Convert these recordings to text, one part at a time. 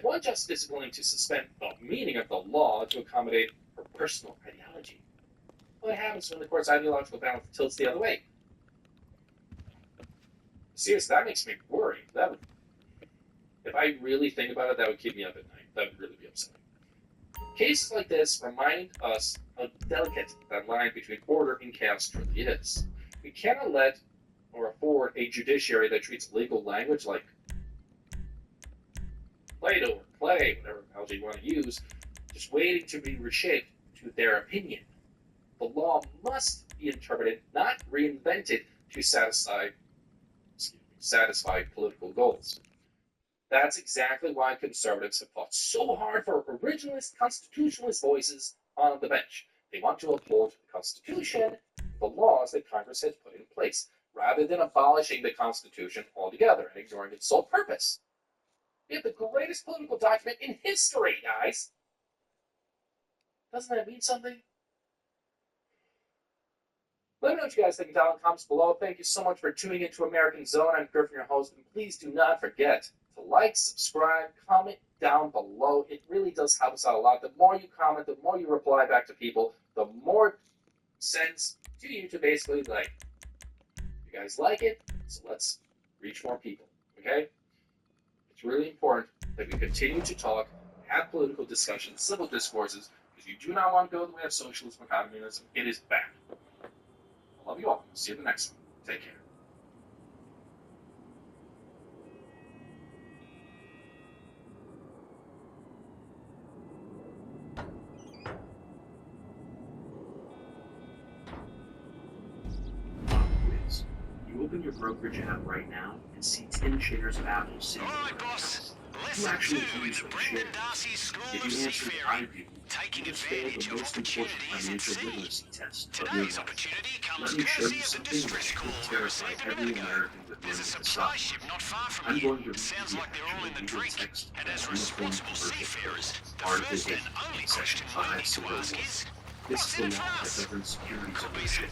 one justice is willing to suspend the meaning of the law to accommodate her personal ideology. What happens when the court's ideological balance tilts the other way? Seriously, that makes me worry. If I really think about it, that would keep me up at night. That would really be upsetting. Cases like this remind us how delicate that line between order and chaos truly is. We cannot let or afford a judiciary that treats legal language like Play-Doh or clay, whatever analogy you want to use, just waiting to be reshaped to their opinion. The law must be interpreted, not reinvented, to satisfy political goals. That's exactly why conservatives have fought so hard for originalist, constitutionalist voices on the bench. They want to uphold the Constitution, the laws that Congress has put in place, rather than abolishing the Constitution altogether and ignoring its sole purpose. We have the greatest political document in history, guys. Doesn't that mean something? Let me know what you guys think down in the comments below. Thank you so much for tuning into American Zone. I'm Griffin, your host, and please do not forget to like, subscribe, comment down below. It really does help us out a lot. The more you comment, the more you reply back to people, the more it sends to you to basically like, you guys like it, so let's reach more people, okay? It's really important that we continue to talk, have political discussions, civil discourses, because you do not want to go the way of socialism and communism. It is bad. I love you all. See you in the next one. Take care. You open your brokerage app right now and see 10 shares of Apple sitting in your account. You actually use those shares. If you answer I do, you just failed the most important financial literacy test of your life. Let me show you something that will terrify every American with money in the stock market. I'm going to read the actual legal text of the Uniform Commercial Code, Article 8, Section 501. This is the law that governs securities ownership.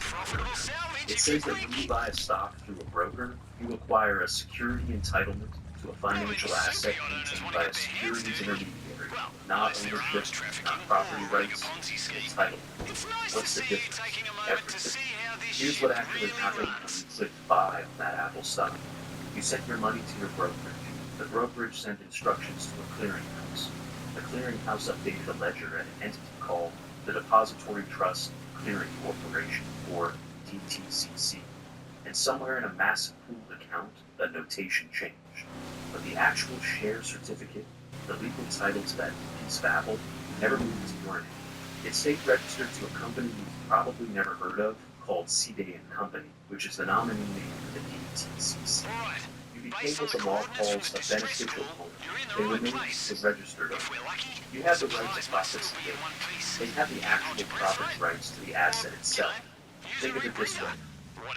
It says that when you buy a stock through a broker, you acquire a security entitlement to a financial asset maintained by a securities intermediary, not ownership, not property rights, entitlement. What's the difference? Everything. Here's what actually happened when you click buy on that Apple stock. You sent your money to your brokerage. The brokerage sent instructions to a clearinghouse. The clearinghouse updated a ledger at an entity called the Depository Trust Clearing Corporation, or DTCC, and somewhere in a massive pooled account, a notation changed. But the actual share certificate, the legal title to that piece of Apple, never moved to your name. It stayed registered to a company you've probably never heard of, called Seaday & Company, which is the nominee name for the DTCC. You became what the law calls a beneficial owner. They remain the registered owner. You have the right to process the data. They have the actual property rights to the asset itself. Think of it this way.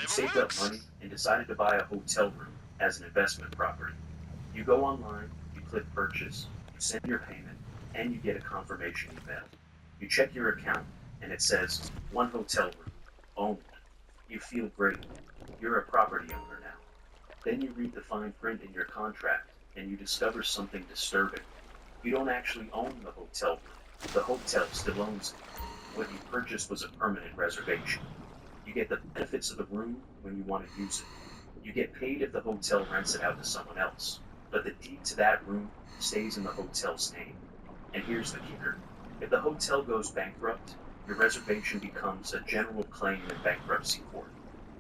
You saved up money and decided to buy a hotel room as an investment property. You go online, you click purchase, you send your payment, and you get a confirmation email. You check your account, and it says, 1 hotel room, owned. You feel great. You're a property owner now. Then you read the fine print in your contract, and you discover something disturbing. You don't actually own the hotel room. The hotel still owns it. What you purchased was a permanent reservation. You get the benefits of the room when you want to use it. You get paid if the hotel rents it out to someone else. But the deed to that room stays in the hotel's name. And here's the kicker. If the hotel goes bankrupt, your reservation becomes a general claim in bankruptcy court.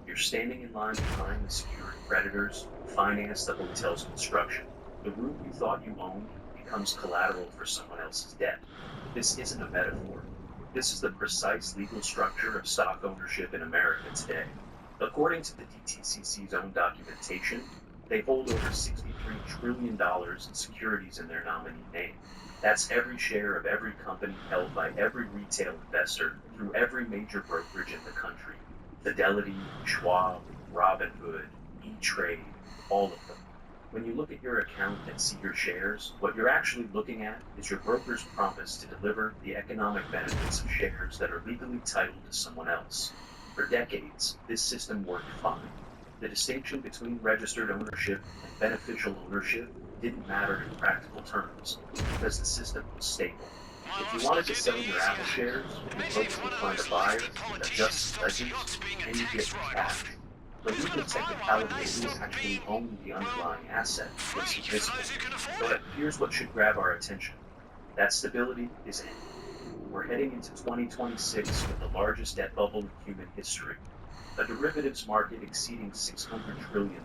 You're standing in line behind the secured creditors who finance the hotel's construction. The room you thought you owned becomes collateral for someone else's debt. This isn't a metaphor. This is the precise legal structure of stock ownership in America today. According to the DTCC's own documentation, they hold over $63 trillion in securities in their nominee name. That's every share of every company held by every retail investor through every major brokerage in the country. Fidelity, Schwab, Robinhood, E-Trade, all of them. When you look at your account and see your shares, what you're actually looking at is your broker's promise to deliver the economic benefits of shares that are legally titled to someone else. For decades, this system worked fine. The distinction between registered ownership and beneficial ownership didn't matter in practical terms because the system was stable. If you wanted to sell your Apple shares, you hoped you'd find a buyer, adjust ledgers, and you get the cash. The legal technicality of who actually owned the underlying asset was invisible. But here's what should grab our attention. That stability is ending. We're heading into 2026 with the largest debt bubble in human history, a derivatives market exceeding $600 trillion,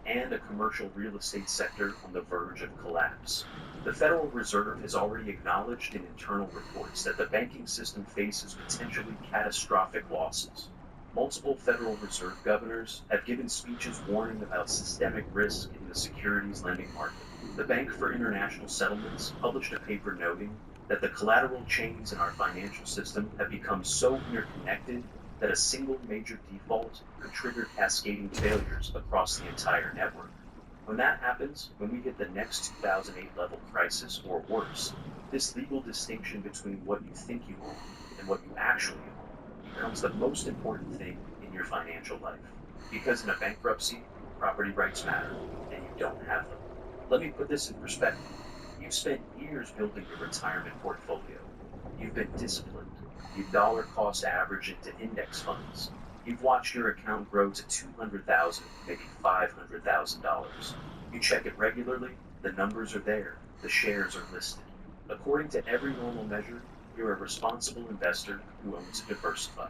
and a commercial real estate sector on the verge of collapse. The Federal Reserve has already acknowledged in internal reports that the banking system faces potentially catastrophic losses. Multiple Federal Reserve governors have given speeches warning about systemic risk in the securities lending market. The Bank for International Settlements published a paper noting that the collateral chains in our financial system have become so interconnected that a single major default could trigger cascading failures across the entire network. When that happens, when we hit the next 2008 level crisis or worse, this legal distinction between what you think you own and what you actually own becomes the most important thing in your financial life. Because in a bankruptcy, property rights matter, and you don't have them. Let me put this in perspective. You've spent years building your retirement portfolio. You've been disciplined. You've dollar cost averaged into index funds. You've watched your account grow to $200,000, maybe $500,000. You check it regularly, the numbers are there, the shares are listed. According to every normal measure, you're a responsible investor who owns a diversified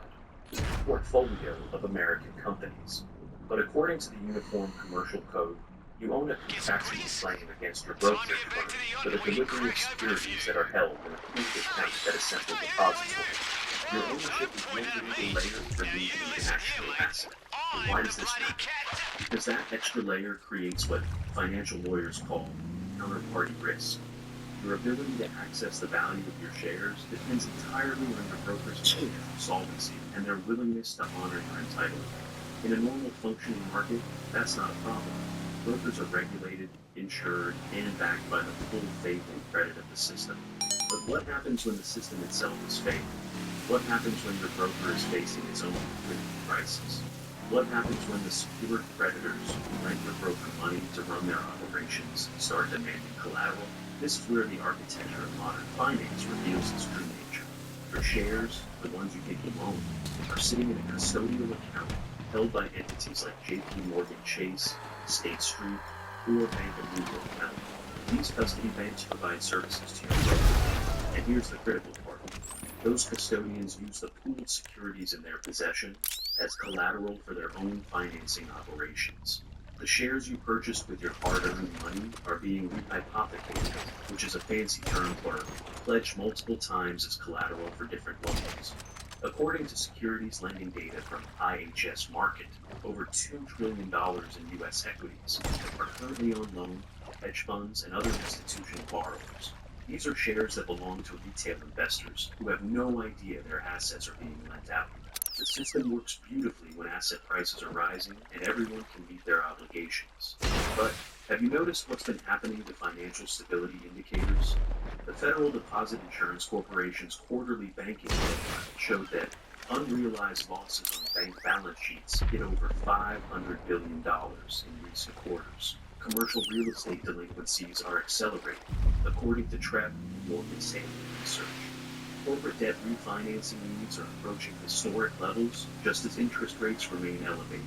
portfolio of American companies. But according to the Uniform Commercial Code, you own a contractual claim against your brokerage firm for the delivery of securities that are held in a pooled account at a central depository. Your ownership is one legal layer removed from the actual asset. Why does this matter? Because that extra layer creates what financial lawyers call counterparty risk. Your ability to access the value of your shares depends entirely on your broker's solvency and their willingness to honor your entitlement. In a normal functioning market, that's not a problem. Brokers are regulated, insured, and backed by the full faith and credit of the system. But what happens when the system itself is failing? What happens when your broker is facing its own liquidity crisis? What happens when the secured creditors who lend your broker money to run their operations start demanding collateral? This is where the architecture of modern finance reveals its true nature. Your shares, the ones you think you own, are sitting in a custodial account held by entities like JP Morgan Chase, State Street, or Bank of New York Mellon. These custody banks provide services to your broker. And here's the critical part. Those custodians use the pooled securities in their possession as collateral for their own financing operations. The shares you purchased with your hard-earned money are being rehypothecated, which is a fancy term for pledged multiple times as collateral for different loans. According to securities lending data from IHS Markit, over $2 trillion in U.S. equities are currently on loan to hedge funds and other institutional borrowers. These are shares that belong to retail investors who have no idea their assets are being lent out. The system works beautifully when asset prices are rising and everyone can meet their obligations. But have you noticed what's been happening to financial stability indicators? The Federal Deposit Insurance Corporation's quarterly banking profile showed that unrealized losses on bank balance sheets hit over $500 billion in recent quarters. Commercial real estate delinquencies are accelerating, according to Trepp and Morgan Stanley research. Corporate debt refinancing needs are approaching historic levels, just as interest rates remain elevated.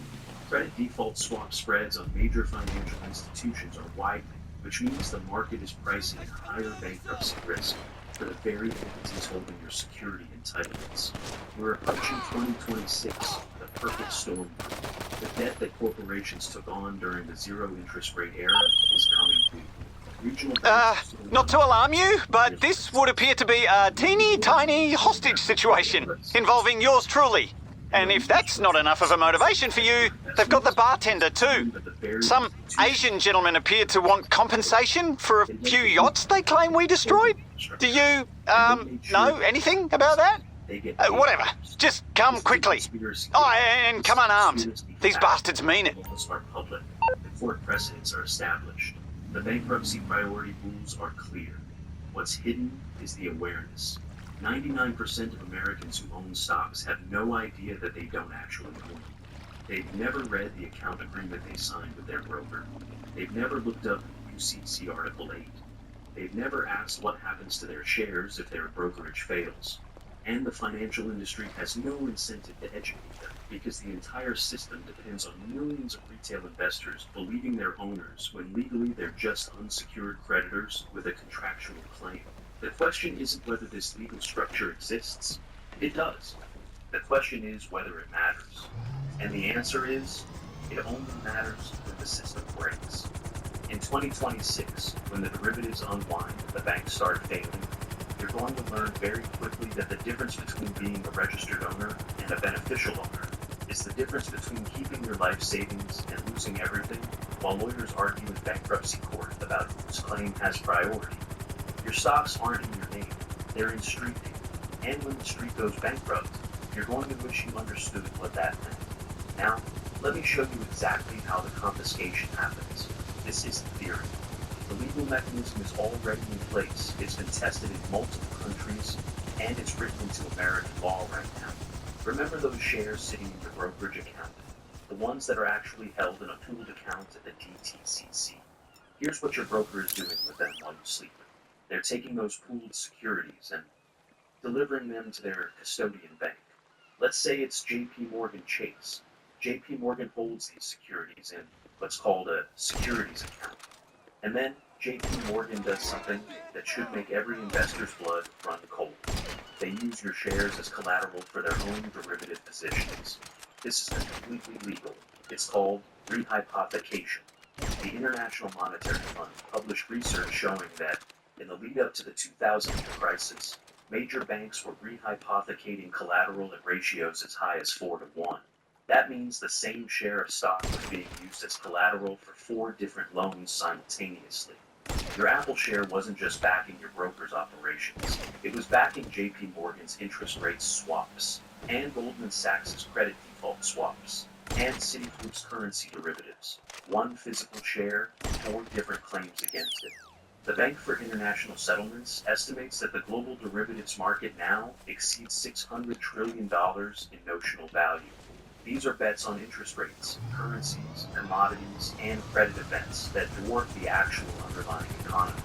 Credit default swap spreads on major financial institutions are widening, which means the market is pricing higher bankruptcy risk for the very entities holding your security entitlements. We're approaching 2026, the perfect storm. The debt that corporations took on during the zero-interest rate era is coming due. Not to alarm you, but this would appear to be a teeny tiny hostage situation involving yours truly. And if that's not enough of a motivation for you, they've got the bartender too. Some Asian gentleman appeared to want compensation for a few yachts they claim we destroyed. Do you, know anything about that? Whatever. Just come quickly. Oh, and come unarmed. These bastards mean it. The court precedents are established. The bankruptcy priority rules are clear. What's hidden is the awareness. 99% of Americans who own stocks have no idea that they don't actually own them. They've never read the account agreement they signed with their broker. They've never looked up UCC Article 8. They've never asked what happens to their shares if their brokerage fails. And the financial industry has no incentive to educate them because the entire system depends on millions of retail investors believing they're owners when legally they're just unsecured creditors with a contractual claim. The question isn't whether this legal structure exists. It does. The question is whether it matters. And the answer is, it only matters when the system breaks. In 2026, when the derivatives unwind and the banks start failing, you're going to learn very quickly that the difference between being a registered owner and a beneficial owner is the difference between keeping your life savings and losing everything while lawyers argue in bankruptcy court about whose claim has priority. Your stocks aren't in your name, they're in street name. And when the street goes bankrupt, you're going to wish you understood what that meant. Now, let me show you exactly how the confiscation happens. This isn't theory. The legal mechanism is already in place. It's been tested in multiple countries, and it's written into American law right now. Remember those shares sitting in your brokerage account? The ones that are actually held in a pooled account at the DTCC. Here's what your broker is doing with them while you sleep. They're taking those pooled securities and delivering them to their custodian bank. Let's say it's JP Morgan Chase. JP Morgan holds these securities in what's called a securities account. And then JP Morgan does something that should make every investor's blood run cold. They use your shares as collateral for their own derivative positions. This is completely legal. It's called rehypothecation. The International Monetary Fund published research showing that in the lead up to the 2008 crisis, major banks were rehypothecating collateral at ratios as high as 4 to 1. That means the same share of stock was being used as collateral for 4 different loans simultaneously. Your Apple share wasn't just backing your broker's operations, it was backing JP Morgan's interest rate swaps, and Goldman Sachs' credit default swaps, and Citigroup's currency derivatives. One physical share, 4 different claims against it. The Bank for International Settlements estimates that the global derivatives market now exceeds $600 trillion in notional value. These are bets on interest rates, currencies, commodities, and credit events that dwarf the actual underlying economy.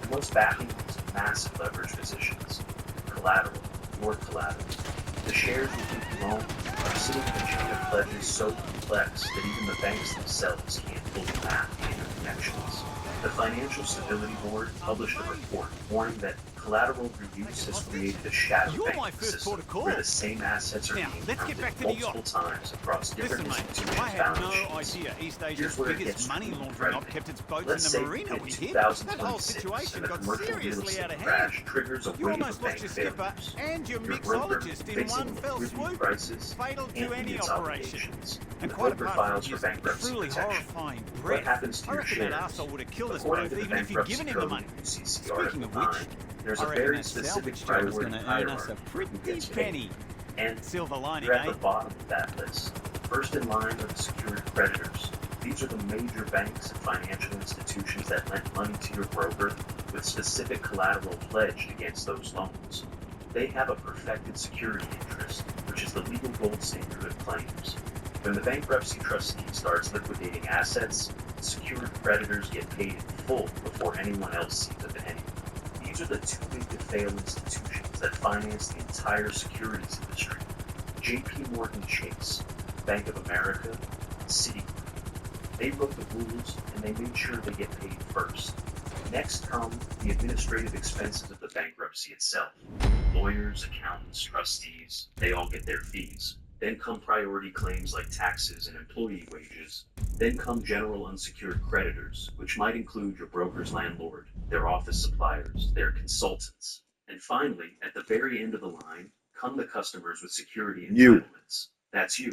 And what's backing these massive leverage positions? Collateral, your collateral. The shares within you own are sitting in a chain of pledges so complex that even the banks themselves can't fully map the interconnections. The Financial Stability Board published a report warning that collateral reuse has created a shadow banking system where the same assets are being counted multiple times across different institutions' balance sheets. Here's where it gets really frightening. Let's say in 2026 and the commercial real estate crash triggers a wave of bank failures. Your broker, facing liquidity crisis and meets obligations. The broker files for bankruptcy protection. What happens to your shares? According to the bankruptcy code UCC Article 9, there's a very specific priority hierarchy for who gets paid. And you're at the bottom of that list. First in line are the secured creditors. These are the major banks and financial institutions that lent money to your broker with specific collateral pledged against those loans. They have a perfected security interest, which is the legal gold standard of claims. When the bankruptcy trustee starts liquidating assets, secured creditors get paid in full before anyone else sees a penny. These are the too big to fail institutions that finance the entire securities industry. JP Morgan Chase, Bank of America, and Citigroup. They wrote the rules and they made sure they get paid first. Next come the administrative expenses of the bankruptcy itself. Lawyers, accountants, trustees, they all get their fees. Then come priority claims like taxes and employee wages. Then come general unsecured creditors, which might include your broker's landlord, their office suppliers, their consultants. And finally, at the very end of the line, come the customers with security entitlements. That's you.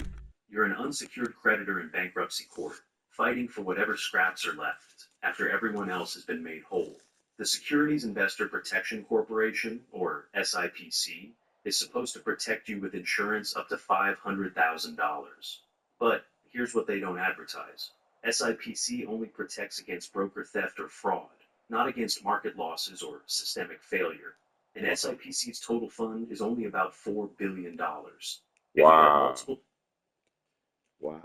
You're an unsecured creditor in bankruptcy court, fighting for whatever scraps are left after everyone else has been made whole. The Securities Investor Protection Corporation, or SIPC, is supposed to protect you with insurance up to $500,000. But here's what they don't advertise. SIPC only protects against broker theft or fraud, not against market losses or systemic failure. And SIPC's total fund is only about $4 billion. Wow. Wow.